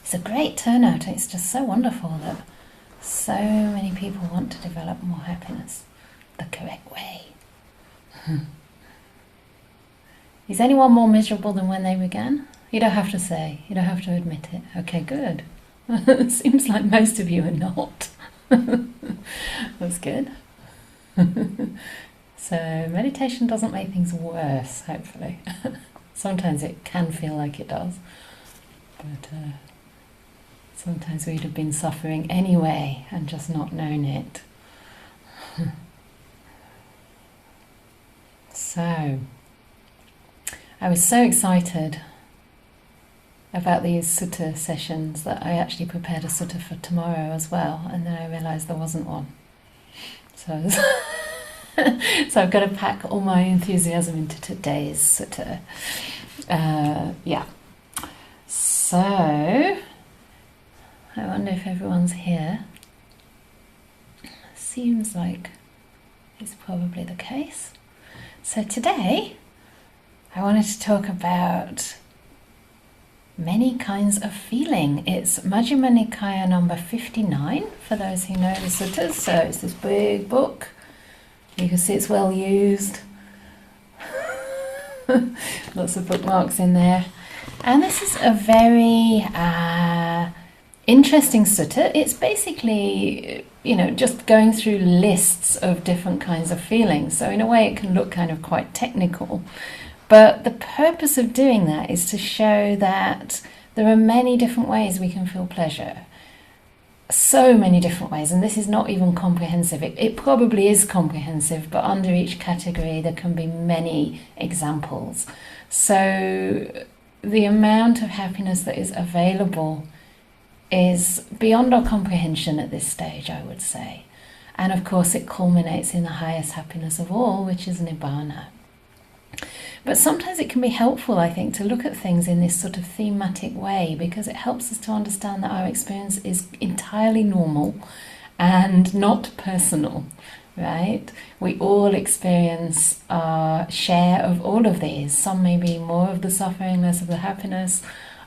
it's a great turnout. It's just so wonderful that so many people want to develop more happiness the correct way. Is anyone more miserable than when they began? You don't have to say, you don't have to admit it. Okay, good. It seems like most of you are not. That's good. So meditation doesn't make things worse, hopefully. Sometimes it can feel like it does, but sometimes we'd have been suffering anyway and just not known it. So, I was so excited about these sutta sessions that I actually prepared a sutta for tomorrow as well, and then I realised there wasn't one. So, so I've got to pack all my enthusiasm into today's sutta. Yeah. So, I wonder if everyone's here. Seems like it's probably the case. So today, I wanted to talk about many kinds of feeling. It's Majjhima Nikaya number 59, for those who know the suttas. So it's this big book. You can see it's well used. Lots of bookmarks in there. And this is a very interesting sutta. It's basically, just going through lists of different kinds of feelings. So in a way it can look kind of quite technical. But the purpose of doing that is to show that there are many different ways we can feel pleasure. So many different ways, and this is not even comprehensive. It probably is comprehensive, but under each category there can be many examples. So the amount of happiness that is available is beyond our comprehension at this stage, I would say. And of course it culminates in the highest happiness of all, which is Nibbana. But sometimes it can be helpful, I think, to look at things in this sort of thematic way, because it helps us to understand that our experience is entirely normal and not personal, right? We all experience our share of all of these. Some may be more of the suffering, less of the happiness.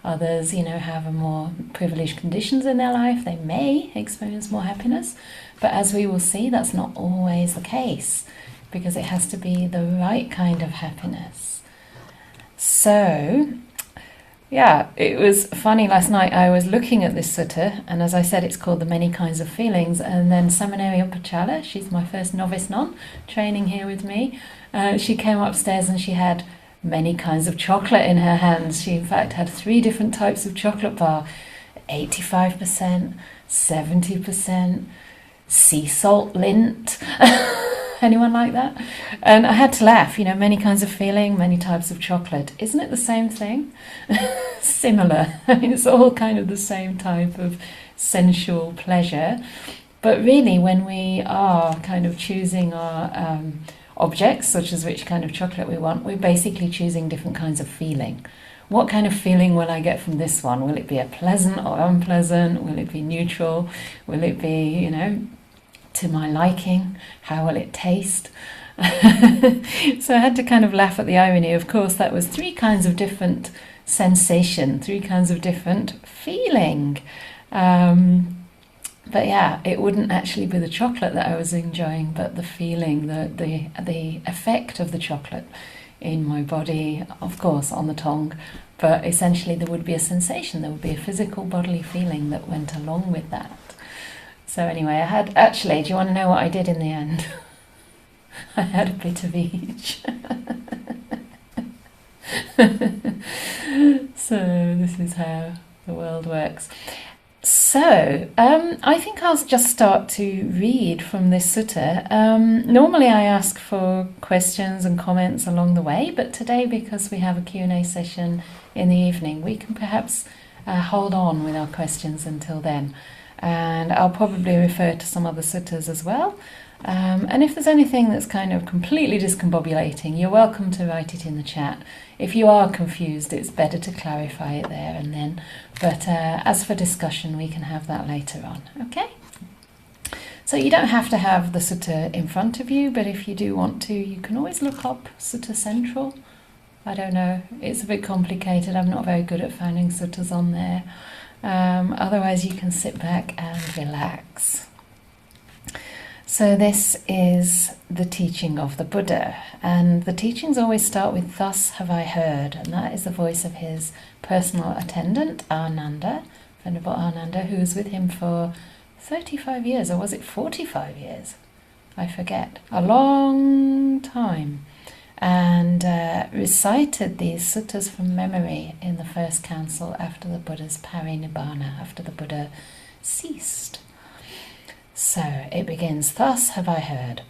Others, have a more privileged conditions in their life. They may experience more happiness, but as we will see, that's not always the case, because it has to be the right kind of happiness. So, yeah, it was funny last night. I was looking at this sutta, and as I said, it's called The Many Kinds of Feelings, and then Seminary Upachala, she's my first novice nun, training here with me, she came upstairs and she had many kinds of chocolate in her hands. She in fact had 3 different types of chocolate bar, 85%, 70%, sea salt lint. Anyone like that? And I had to laugh, many kinds of feeling, many types of chocolate. Isn't it the same thing? Similar. I mean, it's all kind of the same type of sensual pleasure. But really, when we are kind of choosing our objects, such as which kind of chocolate we want, we're basically choosing different kinds of feeling. What kind of feeling will I get from this one? Will it be a pleasant or unpleasant? Will it be neutral? Will it be, to my liking? How will it taste? So I had to kind of laugh at the irony. Of course, that was 3 kinds of different sensation, 3 kinds of different feeling. But yeah, it wouldn't actually be the chocolate that I was enjoying, but the feeling, the effect of the chocolate in my body, of course, on the tongue. But essentially there would be a sensation, there would be a physical bodily feeling that went along with that. So anyway, I had, actually, do you want to know what I did in the end? I had a bit of each. So this is how the world works. So, I think I'll just start to read from this sutta. Normally I ask for questions and comments along the way, but today, because we have a Q&A session in the evening, we can perhaps hold on with our questions until then. And I'll probably refer to some other suttas as well. And if there's anything that's kind of completely discombobulating, you're welcome to write it in the chat. If you are confused, it's better to clarify it there and then. But as for discussion, we can have that later on, okay? So you don't have to have the sutta in front of you, but if you do want to, you can always look up Sutta Central. I don't know, it's a bit complicated. I'm not very good at finding suttas on there. Otherwise you can sit back and relax. So this is the teaching of the Buddha, and the teachings always start with "Thus have I heard," and that is the voice of his personal attendant, Ananda, Venerable Ananda, who was with him for 35 years, or was it 45 years? I forget. A long time. And recited these suttas from memory in the first council after the Buddha's parinibbana, after the Buddha ceased. So it begins, "Thus have I heard.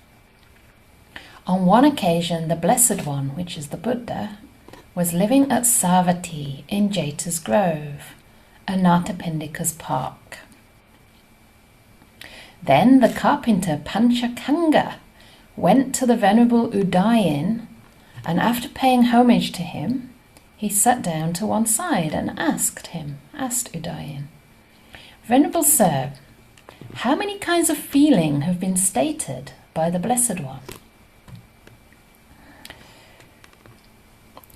On one occasion, the Blessed One, which is the Buddha, was living at Savatthi in Jeta's Grove, Anathapindika's park. Then the carpenter Panchakanga went to the Venerable Udayin, and after paying homage to him, he sat down to one side and asked Udayin, 'Venerable Sir, how many kinds of feeling have been stated by the Blessed One?'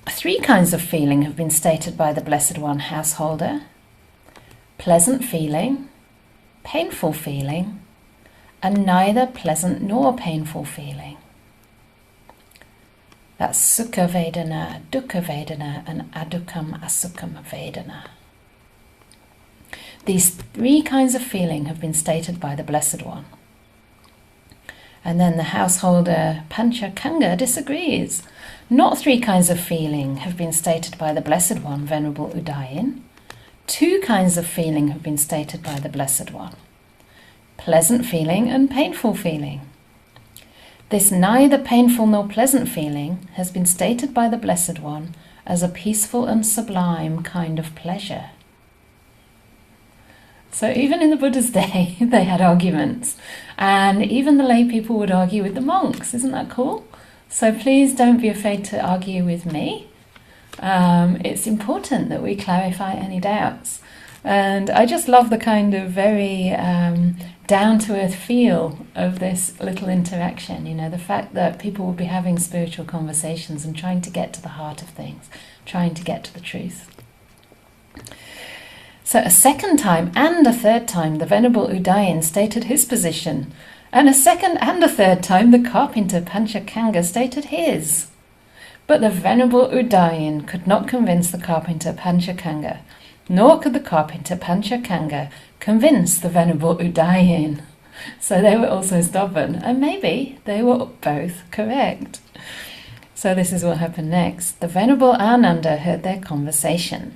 3 kinds of feeling have been stated by the Blessed One, householder: pleasant feeling, painful feeling, and neither pleasant nor painful feeling. That's Sukha Vedana, Dukkha Vedana, and Adukkam Asukham Vedana. These 3 kinds of feeling have been stated by the Blessed One. And then the householder Panchakanga disagrees. Not 3 kinds of feeling have been stated by the Blessed One, Venerable Udayin. 2 kinds of feeling have been stated by the Blessed One: pleasant feeling and painful feeling. This neither painful nor pleasant feeling has been stated by the Blessed One as a peaceful and sublime kind of pleasure." So even in the Buddha's day, they had arguments, and even the lay people would argue with the monks. Isn't that cool? So please don't be afraid to argue with me. It's important that we clarify any doubts. And I just love the kind of very down-to-earth feel of this little interaction. You know, the fact that people will be having spiritual conversations and trying to get to the heart of things, trying to get to the truth. So a second time and a third time, the Venerable Udayin stated his position, and a second and a third time, the carpenter Panchakanga stated his. But the Venerable Udayin could not convince the carpenter Panchakanga, nor could the carpenter Panchakanga convince the Venerable Udayin. So they were also stubborn, and maybe they were both correct. So this is what happened next. The Venerable Ananda heard their conversation.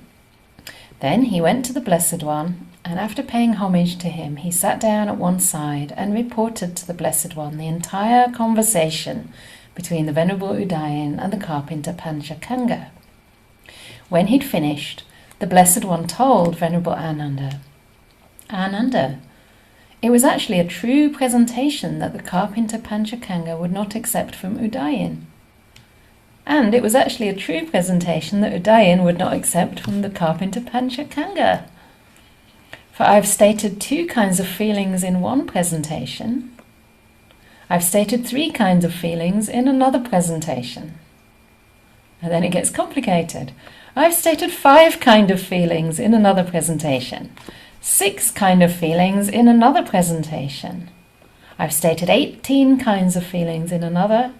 Then he went to the Blessed One, and after paying homage to him, he sat down at one side and reported to the Blessed One the entire conversation between the Venerable Udayin and the carpenter Panchakanga. When he'd finished, the Blessed One told Venerable Ananda, "Ananda, it was actually a true presentation that the carpenter Panchakanga would not accept from Udayin. And it was actually a true presentation that Udayin would not accept from the carpenter Panchakanga. For I've stated 2 kinds of feelings in one presentation. I've stated 3 kinds of feelings in another presentation." And then it gets complicated. "I've stated 5 kinds of feelings in another presentation, 6 kinds of feelings in another presentation. I've stated 18 kinds of feelings in another.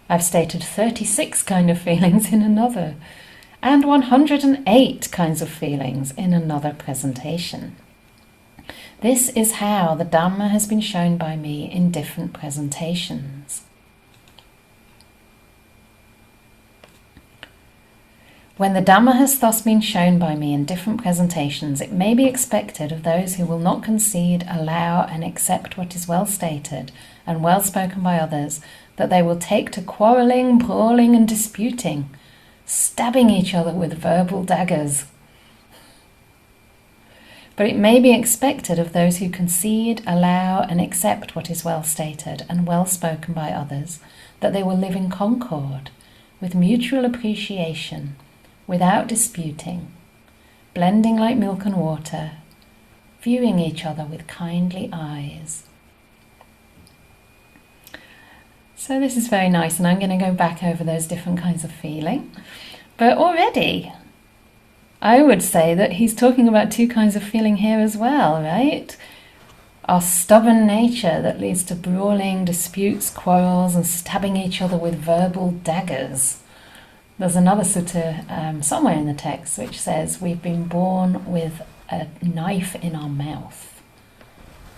I've stated 36 kinds of feelings in another, and 108 kinds of feelings in another presentation. This is how the Dhamma has been shown by me in different presentations." When the Dhamma has thus been shown by me in different presentations, it may be expected of those who will not concede, allow, and accept what is well stated and well spoken by others, that they will take to quarrelling, brawling, and disputing, stabbing each other with verbal daggers. But it may be expected of those who concede, allow, and accept what is well stated and well spoken by others, that they will live in concord, with mutual appreciation, without disputing, blending like milk and water, viewing each other with kindly eyes. So this is very nice, and I'm going to go back over those different kinds of feeling. But already, I would say that he's talking about two kinds of feeling here as well, right? Our stubborn nature that leads to brawling, disputes, quarrels, and stabbing each other with verbal daggers. There's another sutta somewhere in the text which says we've been born with a knife in our mouth.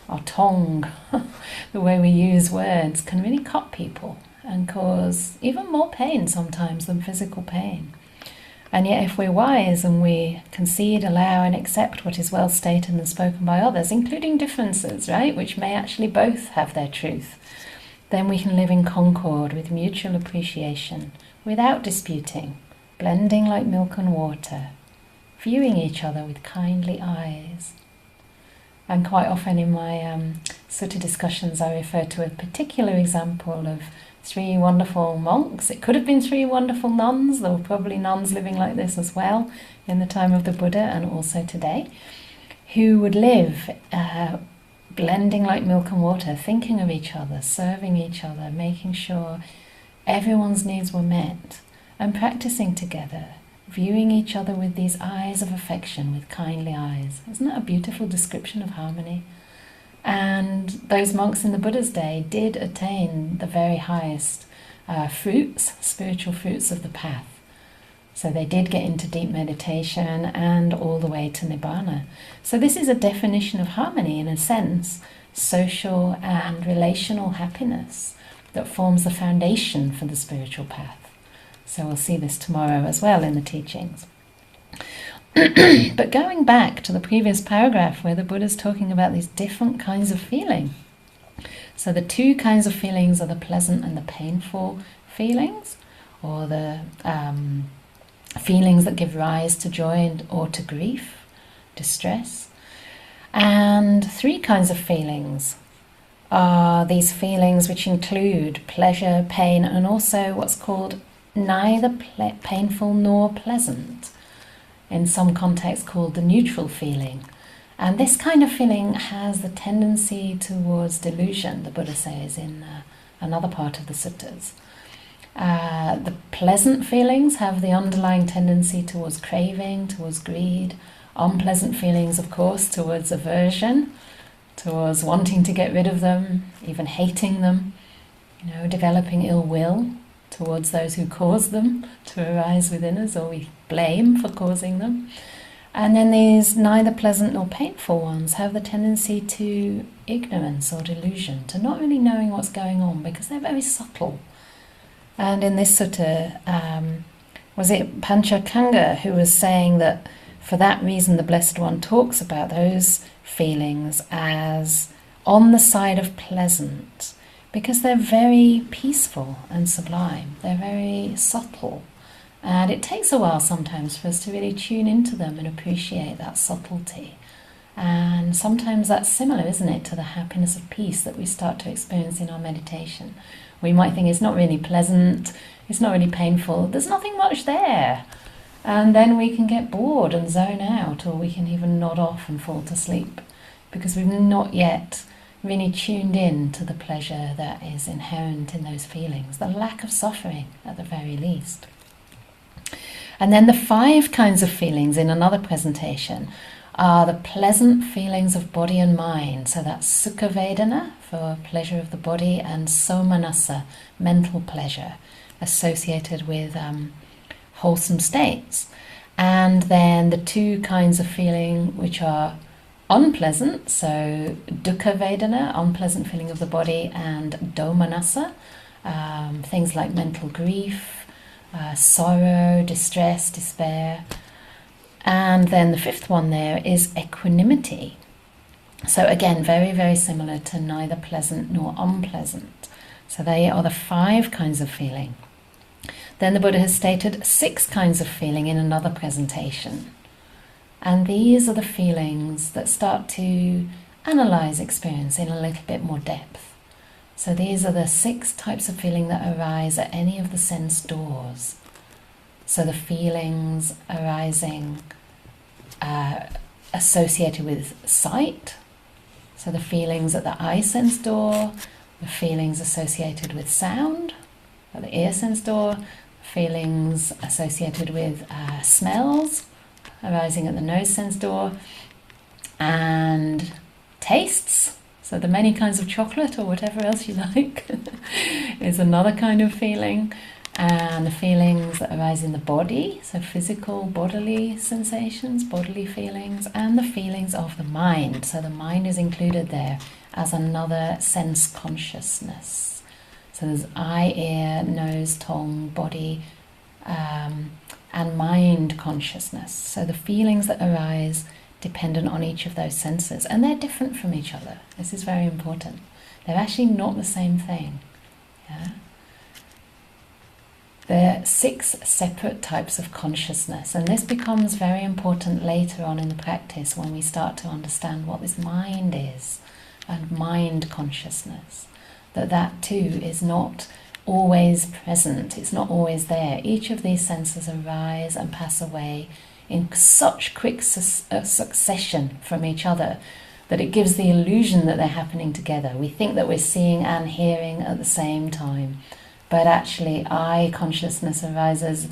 Our tongue, the way we use words, can really cut people and cause even more pain sometimes than physical pain. And yet if we're wise and we concede, allow and accept what is well stated and spoken by others, including differences, right, which may actually both have their truth, then we can live in concord with mutual appreciation, without disputing, blending like milk and water, viewing each other with kindly eyes. And quite often in my sutta discussions I refer to a particular example of 3 wonderful monks. It could have been 3 wonderful nuns. There were probably nuns living like this as well in the time of the Buddha and also today, who would live blending like milk and water, thinking of each other, serving each other, making sure everyone's needs were met, and practicing together, viewing each other with these eyes of affection, with kindly eyes. Isn't that a beautiful description of harmony? And those monks in the Buddha's day did attain the very highest fruits, spiritual fruits of the path. So they did get into deep meditation and all the way to Nibbana. So this is a definition of harmony, in a sense, social and relational happiness that forms the foundation for the spiritual path. So we'll see this tomorrow as well in the teachings. But going back to the previous paragraph where the Buddha's talking about these different kinds of feeling. So the 2 kinds of feelings are the pleasant and the painful feelings, or the feelings that give rise to joy or to grief, distress. And 3 kinds of feelings are these feelings which include pleasure, pain, and also what's called neither painful nor pleasant, in some contexts called the neutral feeling. And this kind of feeling has the tendency towards delusion, the Buddha says in another part of the suttas. The pleasant feelings have the underlying tendency towards craving, towards greed. Unpleasant feelings, of course, towards aversion, towards wanting to get rid of them, even hating them, developing ill will towards those who cause them to arise within us, or we blame for causing them. And then these neither pleasant nor painful ones have the tendency to ignorance or delusion, to not really knowing what's going on, because they're very subtle. And in this sutta, was it Ajahn Candā who was saying that for that reason the Blessed One talks about those feelings as on the side of pleasant, because they're very peaceful and sublime. They're very subtle. And it takes a while sometimes for us to really tune into them and appreciate that subtlety. And sometimes that's similar, isn't it, to the happiness of peace that we start to experience in our meditation. We might think it's not really pleasant, it's not really painful, there's nothing much there. And then we can get bored and zone out, or we can even nod off and fall to sleep, because we've not yet really tuned in to the pleasure that is inherent in those feelings, the lack of suffering at the very least. And then the 5 kinds of feelings in another presentation are the pleasant feelings of body and mind. So that's sukha vedana for pleasure of the body, and somanassa, mental pleasure, associated with wholesome states. And then the 2 kinds of feeling which are unpleasant, so dukkha vedana, unpleasant feeling of the body, and domanassa, things like mental grief, sorrow, distress, despair. And then the 5th one there is equanimity. So again, very, very similar to neither pleasant nor unpleasant. So they are the 5 kinds of feeling. Then the Buddha has stated 6 kinds of feeling in another presentation. And these are the feelings that start to analyze experience in a little bit more depth. So these are the 6 types of feeling that arise at any of the sense doors. So the feelings arising associated with sight. So the feelings at the eye sense door, the feelings associated with sound at the ear sense door, feelings associated with smells arising at the nose sense door, and tastes. So the many kinds of chocolate or whatever else you like is another kind of feeling. And the feelings that arise in the body, so physical, bodily sensations, bodily feelings, and the feelings of the mind. So the mind is included there as another sense consciousness. So there's eye, ear, nose, tongue, body, and mind consciousness. So the feelings that arise dependent on each of those senses, and they're different from each other. This is very important. They're actually not the same thing. Yeah? There are 6 separate types of consciousness, and this becomes very important later on in the practice when we start to understand what this mind is, and mind consciousness. That too is not always present, it's not always there. Each of these senses arise and pass away in such quick succession from each other that it gives the illusion that they're happening together. We think that we're seeing and hearing at the same time, but actually eye consciousness arises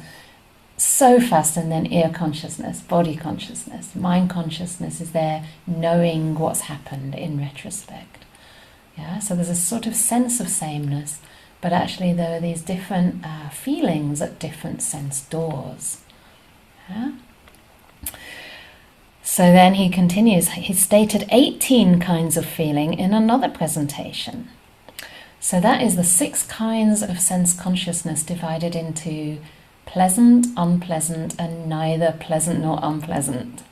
so fast, and then ear consciousness, body consciousness, mind consciousness is there knowing what's happened in retrospect. Yeah, so there's a sort of sense of sameness, but actually there are these different feelings at different sense doors. Yeah? So then he continues, he stated 18 kinds of feeling in another presentation. So that is the 6 kinds of sense consciousness divided into pleasant, unpleasant, and neither pleasant nor unpleasant.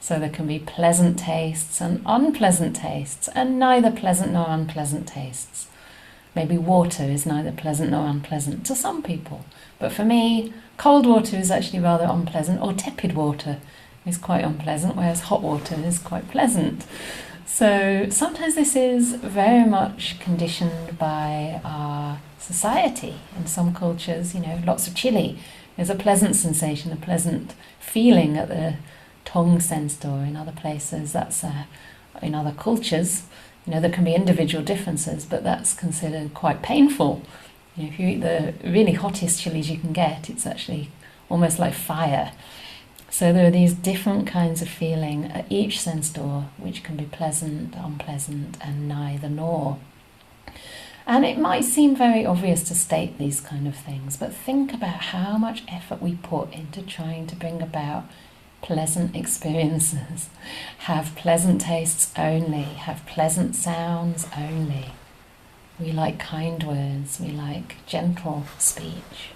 So there can be pleasant tastes and unpleasant tastes, and neither pleasant nor unpleasant tastes. Maybe water is neither pleasant nor unpleasant to some people, but for me, cold water is actually rather unpleasant, or tepid water is quite unpleasant, whereas hot water is quite pleasant. So sometimes this is very much conditioned by our society. In some cultures, lots of chili is a pleasant sensation, a pleasant feeling at the tongue sense door. In other places, that's in other cultures, there can be individual differences, but that's considered quite painful. If you eat the really hottest chilies you can get, it's actually almost like fire. So there are these different kinds of feeling at each sense door, which can be pleasant, unpleasant, and neither nor. And it might seem very obvious to state these kind of things, but think about how much effort we put into trying to bring about pleasant experiences, have pleasant tastes only, have pleasant sounds only. We like kind words, we like gentle speech.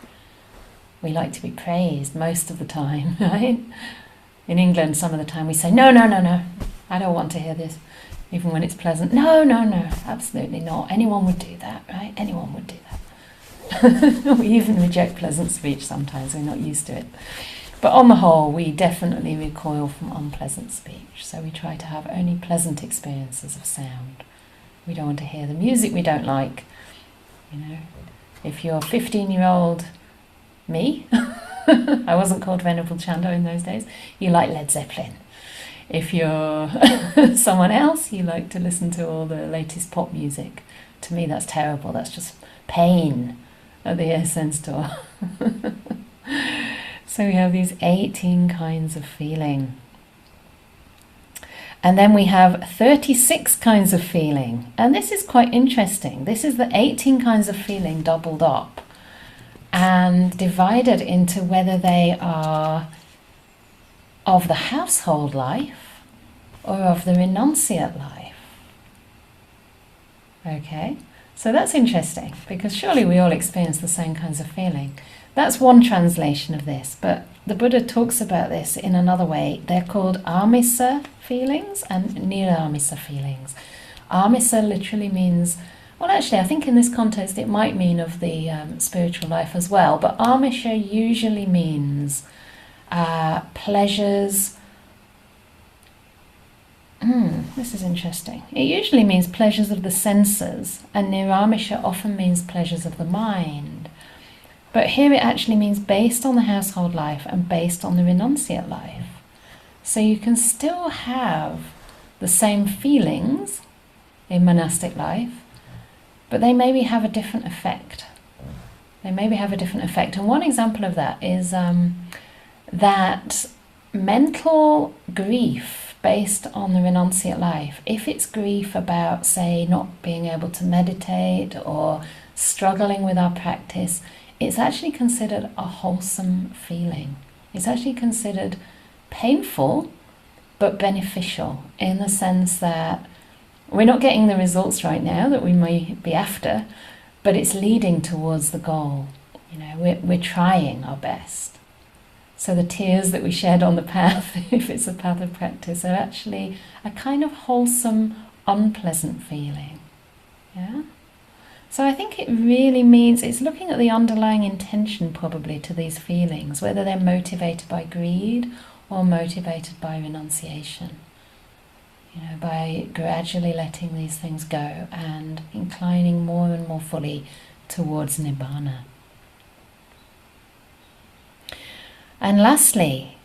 We like to be praised most of the time, right? In England, some of the time we say, no, I don't want to hear this, even when it's pleasant. No, absolutely not. Anyone would do that, right? Anyone would do that. We even reject pleasant speech sometimes, we're not used to it. But on the whole, we definitely recoil from unpleasant speech, so we try to have only pleasant experiences of sound. We don't want to hear the music we don't like. If you're 15-year-old me, I wasn't called Venerable Candā in those days, you like Led Zeppelin. If you're someone else, you like to listen to all the latest pop music. To me, that's terrible. That's just pain at the ear sense door. So we have these 18 kinds of feeling. And then we have 36 kinds of feeling. And this is quite interesting. This is the 18 kinds of feeling doubled up and divided into whether they are of the household life or of the renunciate life. Okay, so that's interesting, because surely we all experience the same kinds of feeling. That's one translation of this, but the Buddha talks about this in another way. They're called amisa feelings and niramisa feelings. Amisa literally means, well, actually, I think in this context it might mean of the spiritual life as well, but amisha usually means pleasures. This is interesting. It usually means pleasures of the senses, and niramisha often means pleasures of the mind. But here it actually means based on the household life and based on the renunciate life. So you can still have the same feelings in monastic life, but they maybe have a different effect. And one example of that is that mental grief based on the renunciate life, if it's grief about, say, not being able to meditate or struggling with our practice, it's actually considered a wholesome feeling. It's actually considered painful but beneficial, in the sense that we're not getting the results right now that we may be after, but it's leading towards the goal. You know, we're trying our best. So the tears that we shed on the path, if it's a path of practice, are actually a kind of wholesome, unpleasant feeling. Yeah? So I think it really means, it's looking at the underlying intention probably to these feelings, whether they're motivated by greed or motivated by renunciation. You know, by gradually letting these things go and inclining more and more fully towards Nibbana. And lastly,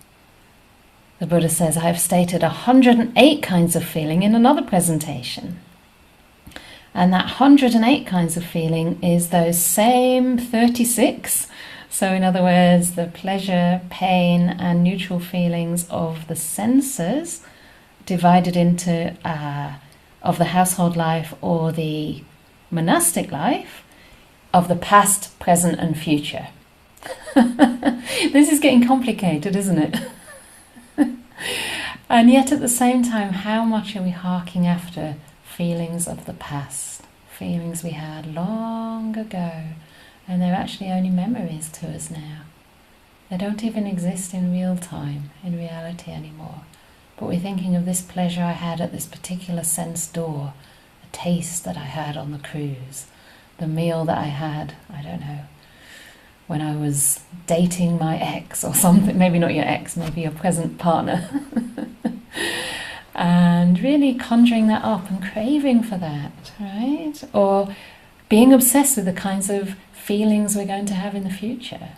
the Buddha says, I have stated 108 kinds of feeling in another presentation. And that 108 kinds of feeling is those same 36. So in other words, the pleasure, pain and neutral feelings of the senses divided into of the household life or the monastic life, of the past, present and future. This is getting complicated, isn't it? And yet at the same time, how much are we harking after feelings of the past, feelings we had long ago, and they're actually only memories to us now. They don't even exist in real time, in reality anymore. But we're thinking of this pleasure I had at this particular sense door, the taste that I had on the cruise, the meal that I had, I don't know, when I was dating my ex or something, maybe not your ex, maybe your present partner. And really conjuring that up and craving for that, right? Or being obsessed with the kinds of feelings we're going to have in the future.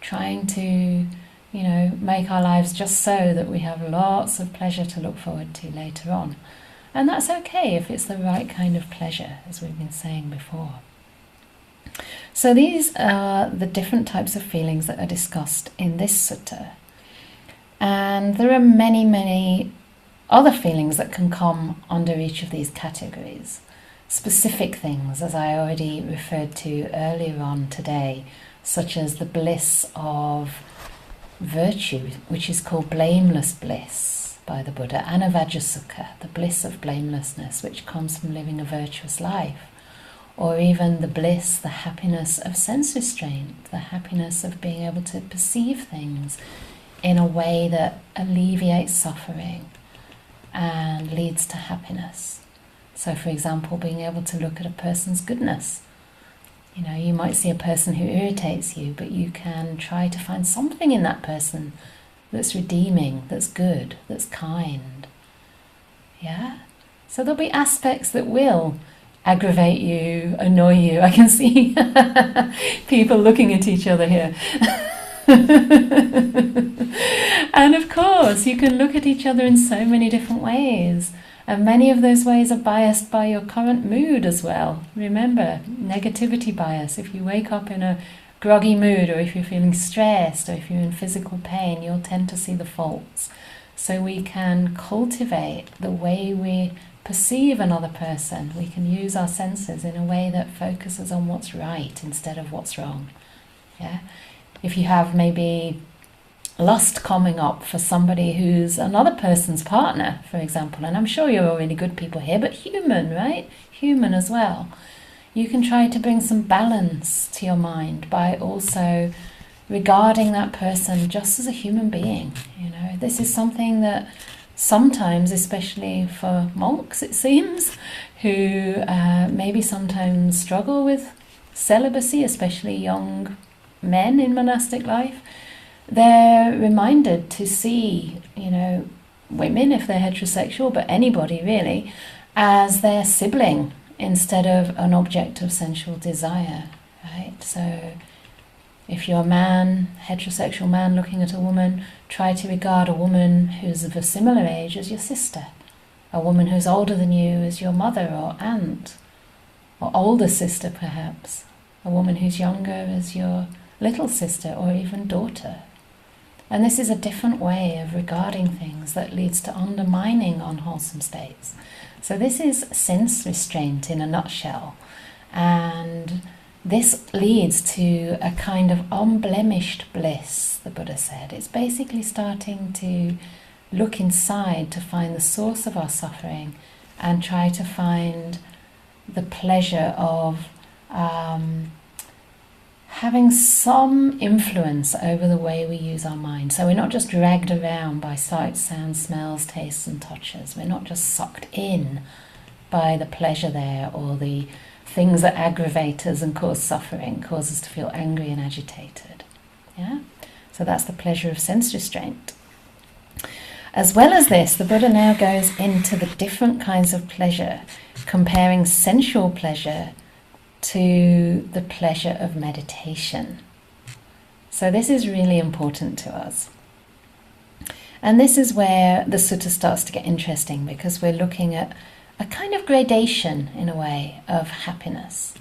Trying to, you know, make our lives just so that we have lots of pleasure to look forward to later on. And that's okay if it's the right kind of pleasure, as we've been saying before. So these are the different types of feelings that are discussed in this sutta. And there are many, many other feelings that can come under each of these categories. Specific things, as I already referred to earlier on today, such as the bliss of virtue, which is called blameless bliss by the Buddha, anavajjasukha, the bliss of blamelessness, which comes from living a virtuous life. Or even the bliss, the happiness of sense restraint, the happiness of being able to perceive things in a way that alleviates suffering and leads to happiness. So for example, being able to look at a person's goodness. You know, you might see a person who irritates you, but you can try to find something in that person that's redeeming, that's good, that's kind. Yeah? So there'll be aspects that will aggravate you, annoy you. I can see people looking at each other here. And of course, you can look at each other in so many different ways. And many of those ways are biased by your current mood as well. Remember, negativity bias. If you wake up in a groggy mood, or if you're feeling stressed, or if you're in physical pain, you'll tend to see the faults. So we can cultivate the way we perceive another person. We can use our senses in a way that focuses on what's right instead of what's wrong. Yeah? If you have maybe lust coming up for somebody who's another person's partner, for example, and I'm sure you're all really good people here, but human, right? Human as well. You can try to bring some balance to your mind by also regarding that person just as a human being. You know, this is something that sometimes, especially for monks, it seems, who maybe sometimes struggle with celibacy, especially young men in monastic life, they're reminded to see, you know, women, if they're heterosexual, but anybody really, as their sibling instead of an object of sensual desire, right? So if you're a man, heterosexual man looking at a woman, try to regard a woman who's of a similar age as your sister, a woman who's older than you as your mother or aunt, or older sister perhaps, a woman who's younger as your little sister or even daughter. And this is a different way of regarding things that leads to undermining unwholesome states. So this is sense restraint in a nutshell. And this leads to a kind of unblemished bliss, the Buddha said. It's basically starting to look inside to find the source of our suffering and try to find the pleasure of having some influence over the way we use our mind. So we're not just dragged around by sights, sounds, smells, tastes and touches. We're not just sucked in by the pleasure there, or the things that aggravate us and cause suffering, cause us to feel angry and agitated. Yeah? So that's the pleasure of sense restraint. As well as this, the Buddha now goes into the different kinds of pleasure, comparing sensual pleasure to the pleasure of meditation. So this is really important to us. And this is where the sutta starts to get interesting, because we're looking at a kind of gradation, in a way, of happiness,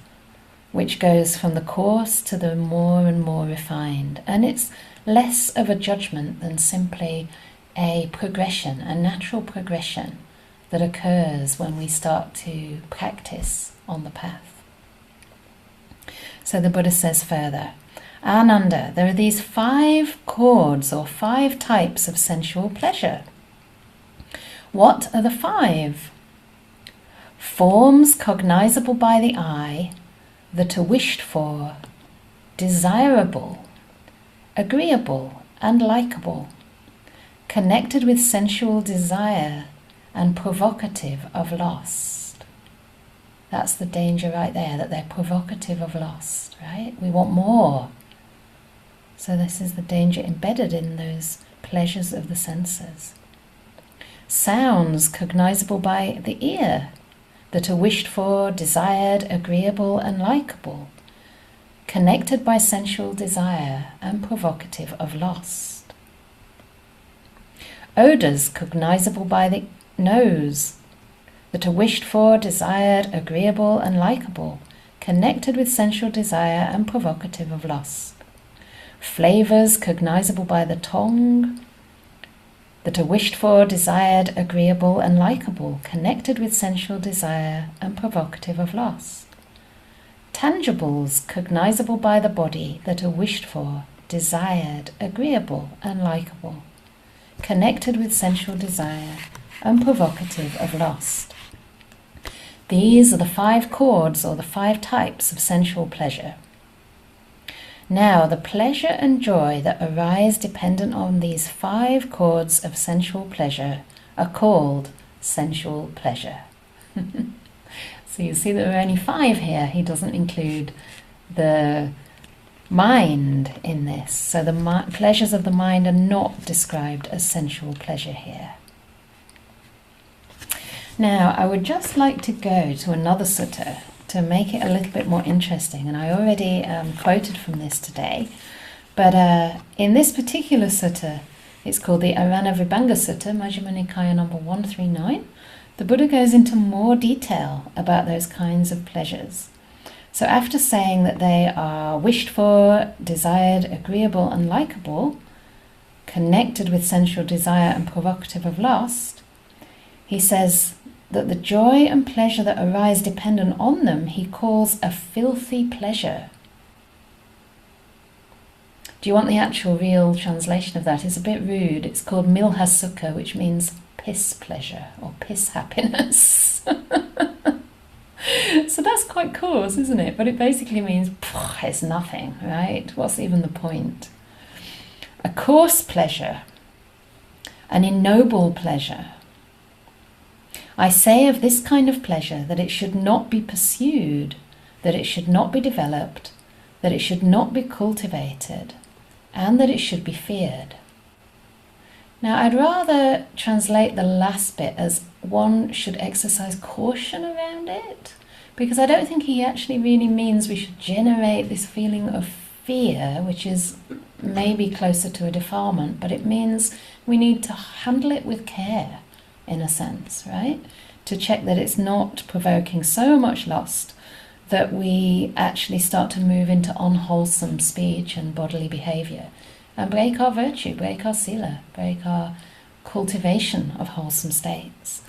which goes from the coarse to the more and more refined. And it's less of a judgment than simply a progression, a natural progression that occurs when we start to practice on the path. So the Buddha says further, Ananda, there are these 5 chords or 5 types of sensual pleasure. What are the 5? Forms cognizable by the eye that are wished for, desirable, agreeable and likable, connected with sensual desire and provocative of lust. That's the danger right there, that they're provocative of lust, right? We want more. So this is the danger embedded in those pleasures of the senses. Sounds cognizable by the ear that are wished for, desired, agreeable and likable, connected by sensual desire and provocative of lust. Odors cognizable by the nose that are wished for, desired, agreeable and likable, connected with sensual desire and provocative of lust. Flavors cognizable by the tongue that are wished for, desired, agreeable and likable, connected with sensual desire and provocative of lust. Tangibles cognizable by the body that are wished for, desired, agreeable and likable, connected with sensual desire and provocative of lust. These are the 5 chords or the 5 types of sensual pleasure. Now, the pleasure and joy that arise dependent on these 5 chords of sensual pleasure are called sensual pleasure. So you see that there are only 5 here. He doesn't include the mind in this. So the pleasures of the mind are not described as sensual pleasure here. Now, I would just like to go to another sutta to make it a little bit more interesting. And I already quoted from this today. But in this particular sutta, it's called the Arana Vibhanga Sutta, Majjhima Nikaya number 139. The Buddha goes into more detail about those kinds of pleasures. So after saying that they are wished for, desired, agreeable and likable, connected with sensual desire and provocative of lust, he says that the joy and pleasure that arise dependent on them he calls a filthy pleasure. Do you want the actual real translation of that? It's a bit rude. It's called milha sukha, which means piss pleasure or piss happiness. So that's quite coarse, isn't it? But it basically means it's nothing, right? What's even the point? A coarse pleasure, an ignoble pleasure. I say of this kind of pleasure that it should not be pursued, that it should not be developed, that it should not be cultivated, and that it should be feared. Now, I'd rather translate the last bit as one should exercise caution around it, because I don't think he actually really means we should generate this feeling of fear, which is maybe closer to a defilement, but it means we need to handle it with care, in a sense, right? To check that it's not provoking so much lust that we actually start to move into unwholesome speech and bodily behavior. and break our virtue, break our sila, break our cultivation of wholesome states.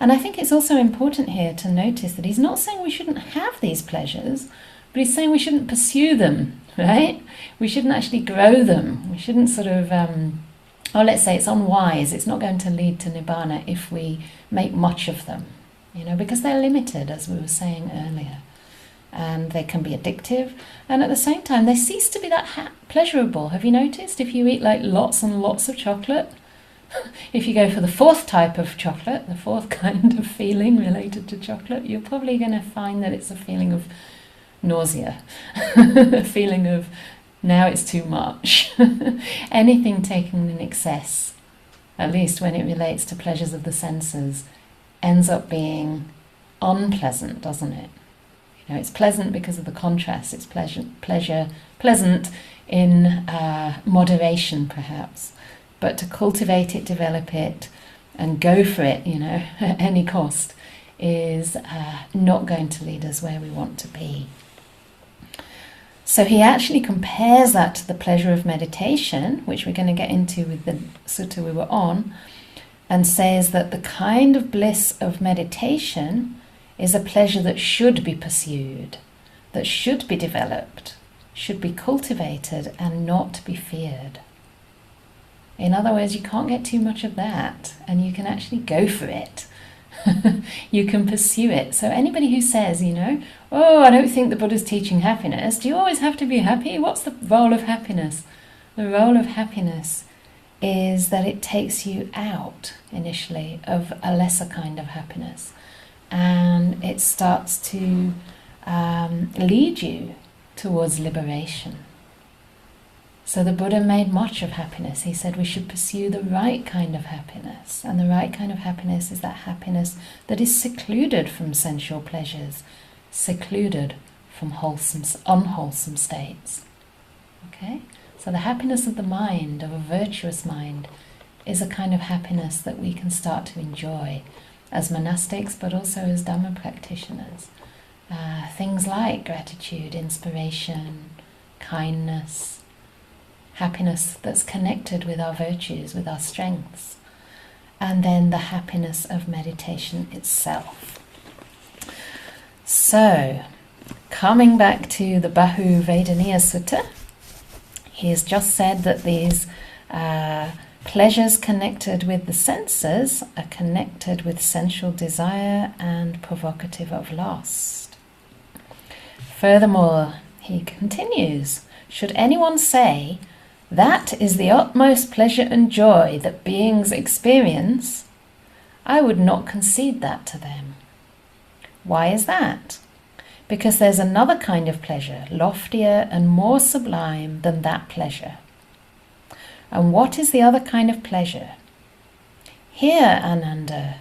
And I think it's also important here to notice that he's not saying we shouldn't have these pleasures, but he's saying we shouldn't pursue them, right? We shouldn't actually grow them. We shouldn't sort of, let's say it's unwise. It's not going to lead to nibbana if we make much of them, because they're limited, as we were saying earlier. And they can be addictive, and at the same time they cease to be that pleasurable. Have you noticed? If you eat like lots and lots of chocolate, if you go for the fourth type of chocolate, the fourth kind of feeling related to chocolate, you're probably going to find that it's a feeling of nausea, a feeling of now it's too much. Anything taken in excess, at least when it relates to pleasures of the senses, ends up being unpleasant, doesn't it? It's pleasant because of the contrast. It's pleasant in moderation, perhaps. But to cultivate it, develop it, and go for it, at any cost, is not going to lead us where we want to be. So he actually compares that to the pleasure of meditation, which we're going to get into with the sutta we were on, and says that the kind of bliss of meditation is a pleasure that should be pursued, that should be developed, should be cultivated, and not be feared. In other words, you can't get too much of that, and you can actually go for it. You can pursue it. So anybody who says, oh, I don't think the Buddha's teaching happiness, do you always have to be happy? What's the role of happiness? The role of happiness is that it takes you out, initially, of a lesser kind of happiness. And it starts to lead you towards liberation. So the Buddha made much of happiness. He said we should pursue the right kind of happiness. And the right kind of happiness is that happiness that is secluded from sensual pleasures, secluded from unwholesome states. Okay? So the happiness of the mind, of a virtuous mind, is a kind of happiness that we can start to enjoy as monastics, but also as Dhamma practitioners. Things like gratitude, inspiration, kindness, happiness that's connected with our virtues, with our strengths, and then the happiness of meditation itself. So, coming back to the Bahu Vedaniya Sutta, he has just said that these pleasures connected with the senses are connected with sensual desire and provocative of lust. Furthermore, he continues, should anyone say, that is the utmost pleasure and joy that beings experience, I would not concede that to them. Why is that? Because there's another kind of pleasure, loftier and more sublime than that pleasure. And what is the other kind of pleasure? Here, Ananda,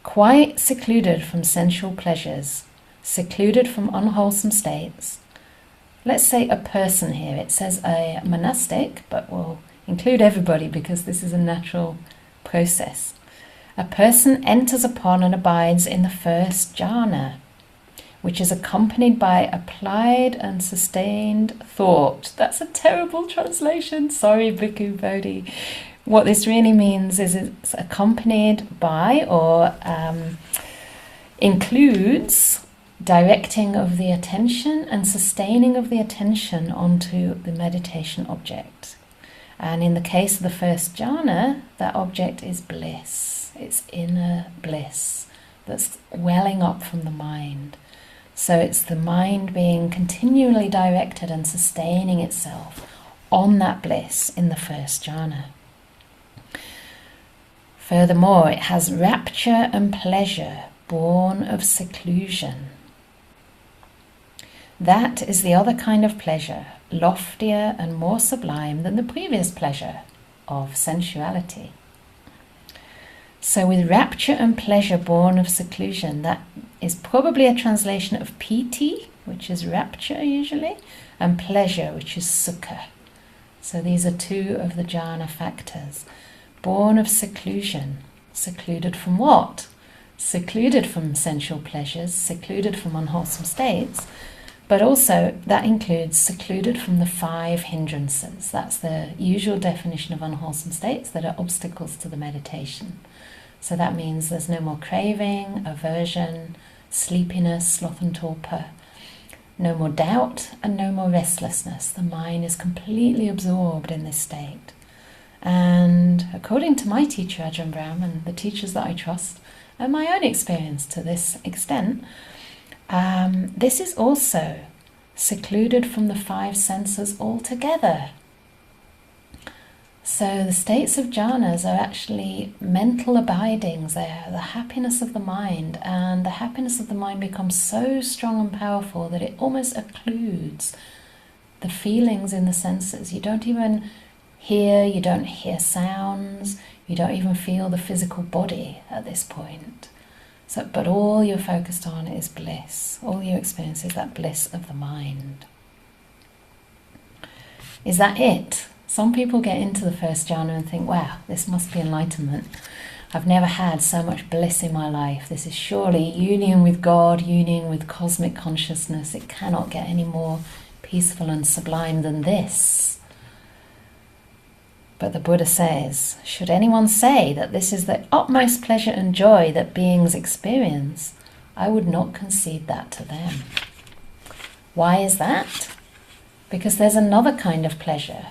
quite secluded from sensual pleasures, secluded from unwholesome states. Let's say a person here. It says a monastic, but we'll include everybody because this is a natural process. A person enters upon and abides in the first jhana, which is accompanied by applied and sustained thought. That's a terrible translation. Sorry, Bhikkhu Bodhi. What this really means is it's accompanied by or includes directing of the attention and sustaining of the attention onto the meditation object. And in the case of the first jhana, that object is bliss. It's inner bliss that's welling up from the mind. So it's the mind being continually directed and sustaining itself on that bliss in the first jhana. Furthermore, it has rapture and pleasure born of seclusion. That is the other kind of pleasure, loftier and more sublime than the previous pleasure of sensuality. So with rapture and pleasure born of seclusion, that is probably a translation of piti, which is rapture usually, and pleasure, which is sukha. So these are two of the jhana factors. Born of seclusion. Secluded from what? Secluded from sensual pleasures, secluded from unwholesome states, But also that includes secluded from the 5 hindrances. That's the usual definition of unwholesome states that are obstacles to the meditation. So that means there's no more craving, aversion, sleepiness, sloth and torpor, no more doubt, and no more restlessness. The mind is completely absorbed in this state. And according to my teacher Ajahn Brahm and the teachers that I trust, and my own experience to this extent, this is also secluded from the 5 senses altogether. So the states of jhanas are actually mental abidings. They're the happiness of the mind, and the happiness of the mind becomes so strong and powerful that it almost occludes the feelings in the senses. You don't even you don't hear sounds, you don't even feel the physical body at this point. But all you're focused on is bliss. All you experience is that bliss of the mind. Is that it? Some people get into the first jhana and think, wow, this must be enlightenment. I've never had so much bliss in my life. This is surely union with God, union with cosmic consciousness. It cannot get any more peaceful and sublime than this. But the Buddha says, should anyone say that this is the utmost pleasure and joy that beings experience, I would not concede that to them. Why is that? Because there's another kind of pleasure,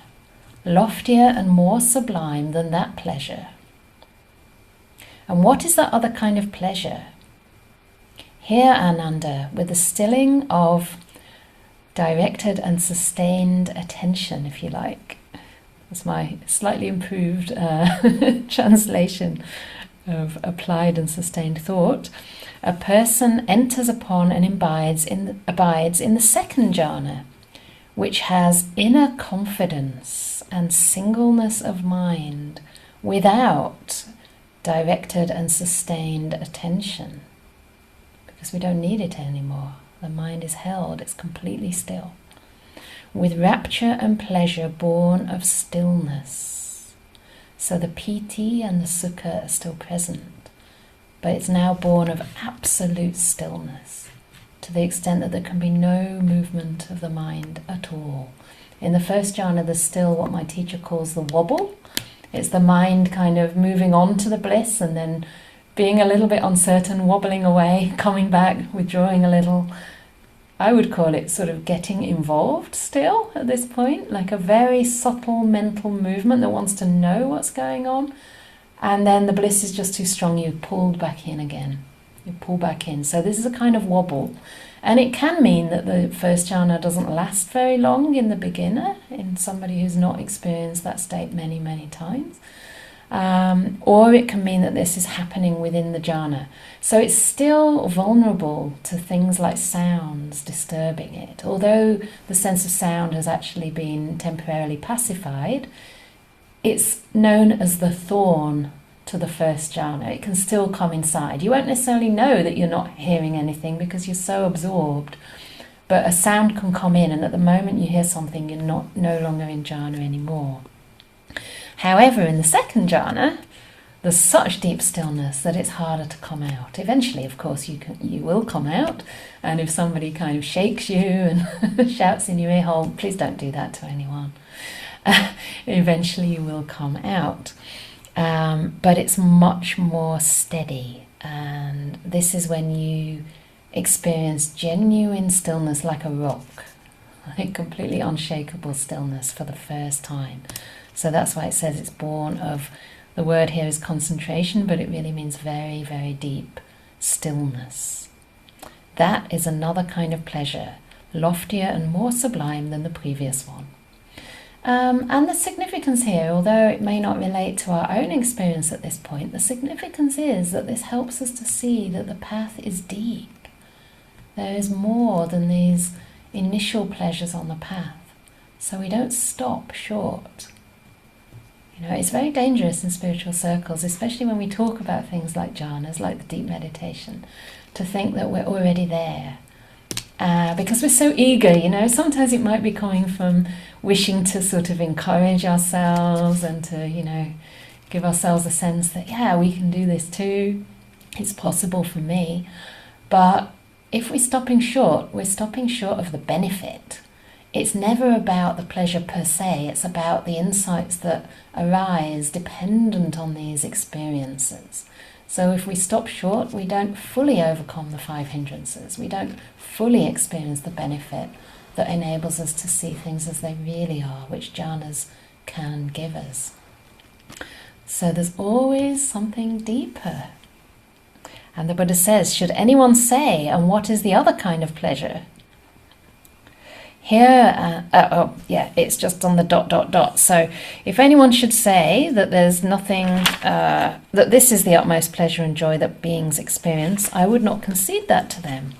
loftier and more sublime than that pleasure. And what is that other kind of pleasure? Here, Ananda, with the stilling of directed and sustained attention, if you like. That's my slightly improved translation of applied and sustained thought. A person enters upon and abides in the second jhana, which has inner confidence and singleness of mind without directed and sustained attention, because we don't need it anymore. The mind is held, it's completely still, with rapture and pleasure born of stillness. So the piti and the sukha are still present, but it's now born of absolute stillness, to the extent that there can be no movement of the mind at all. In the first jhana, there's still what my teacher calls the wobble. It's the mind kind of moving on to the bliss and then being a little bit uncertain, wobbling away, coming back, withdrawing a little. I would call it sort of getting involved still at this point, like a very subtle mental movement that wants to know what's going on. And then the bliss is just too strong, you're pulled back in again. You pull back in. So this is a kind of wobble. And it can mean that the first jhana doesn't last very long in the beginner, in somebody who's not experienced that state many, many times. Or it can mean that this is happening within the jhana. So it's still vulnerable to things like sounds disturbing it. Although the sense of sound has actually been temporarily pacified, it's known as the thorn to the first jhana. It can still come inside. You won't necessarily know that you're not hearing anything because you're so absorbed. But a sound can come in, and at the moment you hear something, you're no longer in jhana anymore. However, in the second jhana, there's such deep stillness that it's harder to come out. Eventually, of course, you will come out, and if somebody kind of shakes you and shouts in your ear hole, please don't do that to anyone. Eventually you will come out. But it's much more steady, and this is when you experience genuine stillness like a rock, like completely unshakable stillness for the first time. So that's why it says it's born of, the word here is concentration, but it really means very, very deep stillness. That is another kind of pleasure, loftier and more sublime than the previous one. And the significance here, although it may not relate to our own experience at this point, the significance is that this helps us to see that the path is deep. There is more than these initial pleasures on the path. So we don't stop short. You know, it's very dangerous in spiritual circles, especially when we talk about things like jhanas, like the deep meditation, to think that we're already there. Because we're so eager, you know, sometimes it might be coming from wishing to sort of encourage ourselves and to, you know, give ourselves a sense that, yeah, we can do this too. It's possible for me. But if we're stopping short of the benefit. It's never about the pleasure per se, it's about the insights that arise dependent on these experiences. So if we stop short, we don't fully overcome the 5 hindrances. We don't fully experience the benefit that enables us to see things as they really are, which jhanas can give us. So there's always something deeper. And the Buddha says, should anyone say, and what is the other kind of pleasure? Here, it's just on the ... So if anyone should say that there's nothing, that this is the utmost pleasure and joy that beings experience, I would not concede that to them.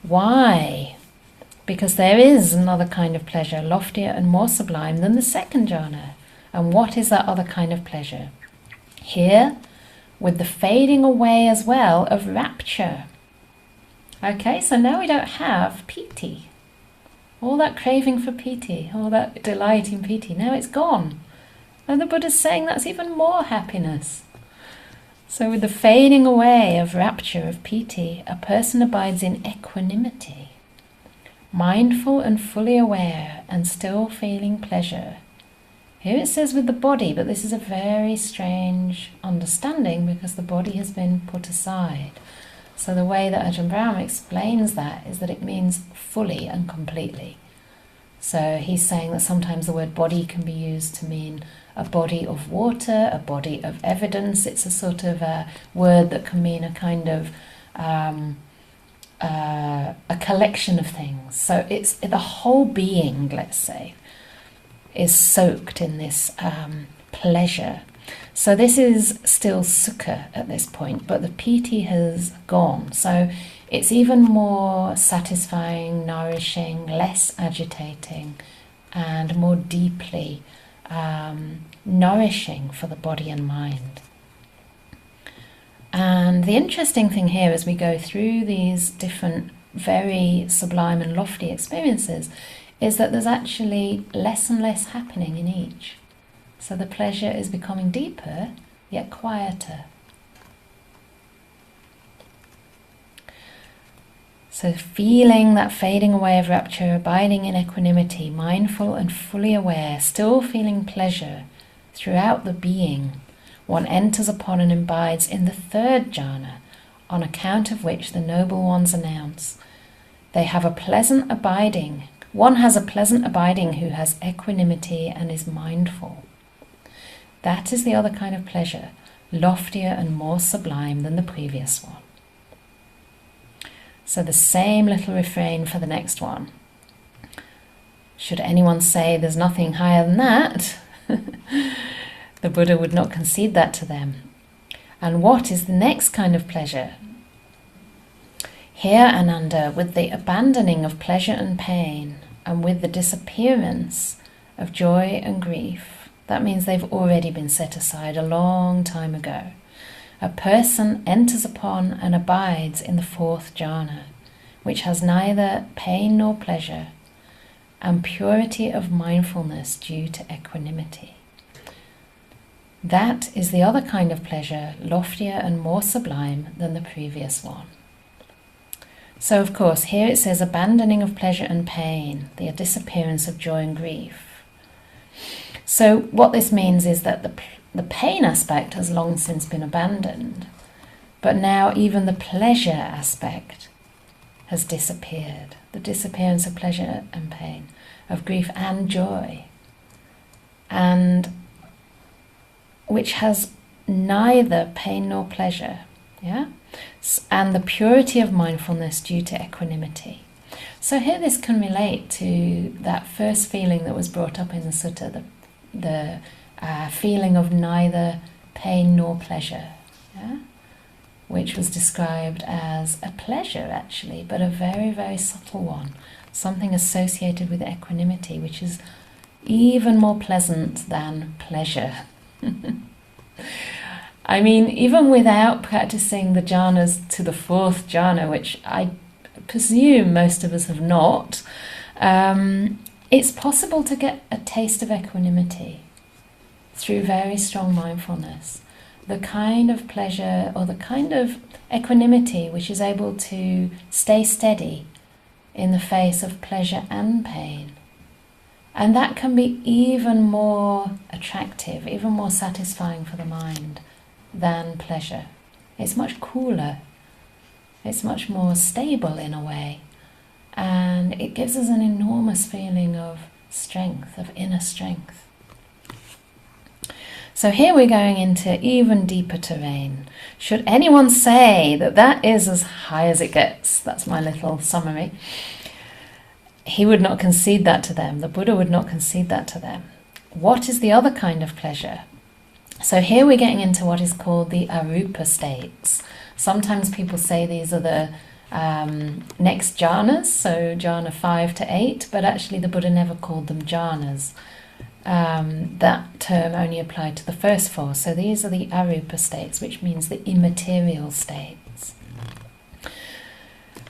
Why? Because there is another kind of pleasure, loftier and more sublime than the second jhana. And what is that other kind of pleasure? Here, with the fading away as well of rapture. Okay, so now we don't have piti. All that craving for piti, all that delight in piti, now it's gone. And the Buddha's saying that's even more happiness. So with the fading away of rapture, of piti, a person abides in equanimity, mindful and fully aware and still feeling pleasure. Here it says with the body, but this is a very strange understanding because the body has been put aside. So the way that Ajahn Brahm explains that is that it means fully and completely. So he's saying that sometimes the word body can be used to mean a body of water, a body of evidence. It's a sort of a word that can mean a kind of a collection of things. So it's the whole being, let's say, is soaked in this pleasure. So this is still sukha at this point, but the piti has gone. So it's even more satisfying, nourishing, less agitating, and more deeply nourishing for the body and mind. And the interesting thing here as we go through these different very sublime and lofty experiences is that there's actually less and less happening in each. So the pleasure is becoming deeper, yet quieter. So feeling that fading away of rapture, abiding in equanimity, mindful and fully aware, still feeling pleasure throughout the being, one enters upon and abides in the third jhana, on account of which the noble ones announce, they have a pleasant abiding. One has a pleasant abiding who has equanimity and is mindful. That is the other kind of pleasure, loftier and more sublime than the previous one. So the same little refrain for the next one. Should anyone say there's nothing higher than that, the Buddha would not concede that to them. And what is the next kind of pleasure? Here, Ananda, with the abandoning of pleasure and pain, and with the disappearance of joy and grief, that means they've already been set aside a long time ago. A person enters upon and abides in the fourth jhana, which has neither pain nor pleasure, and purity of mindfulness due to equanimity. That is the other kind of pleasure, loftier and more sublime than the previous one. So, of course, here it says abandoning of pleasure and pain, the disappearance of joy and grief. So what this means is that the pain aspect has long since been abandoned, but now even the pleasure aspect has disappeared. The disappearance of pleasure and pain, of grief and joy, and which has neither pain nor pleasure, and the purity of mindfulness due to equanimity. So here this can relate to that first feeling that was brought up in the sutta, the feeling of neither pain nor pleasure, which was described as a pleasure actually, but a very, very subtle one, something associated with equanimity, which is even more pleasant than pleasure. I mean, even without practicing the jhanas to the fourth jhana, which I presume most of us have not, it's possible to get a taste of equanimity through very strong mindfulness. the kind of pleasure or the kind of equanimity which is able to stay steady in the face of pleasure and pain. And that can be even more attractive, even more satisfying for the mind than pleasure. It's much cooler. It's much more stable in a way. And it gives us an enormous feeling of strength, of inner strength. So here we're going into even deeper terrain. Should anyone say that that is as high as it gets, that's my little summary, he would not concede that to them. The Buddha would not concede that to them. What is the other kind of pleasure? So here we're getting into what is called the arupa states. Sometimes people say these are the next jhanas, so jhana 5 to 8, but actually the Buddha never called them jhanas. That term only applied to the first 4. So these are the arupa states, which means the immaterial states.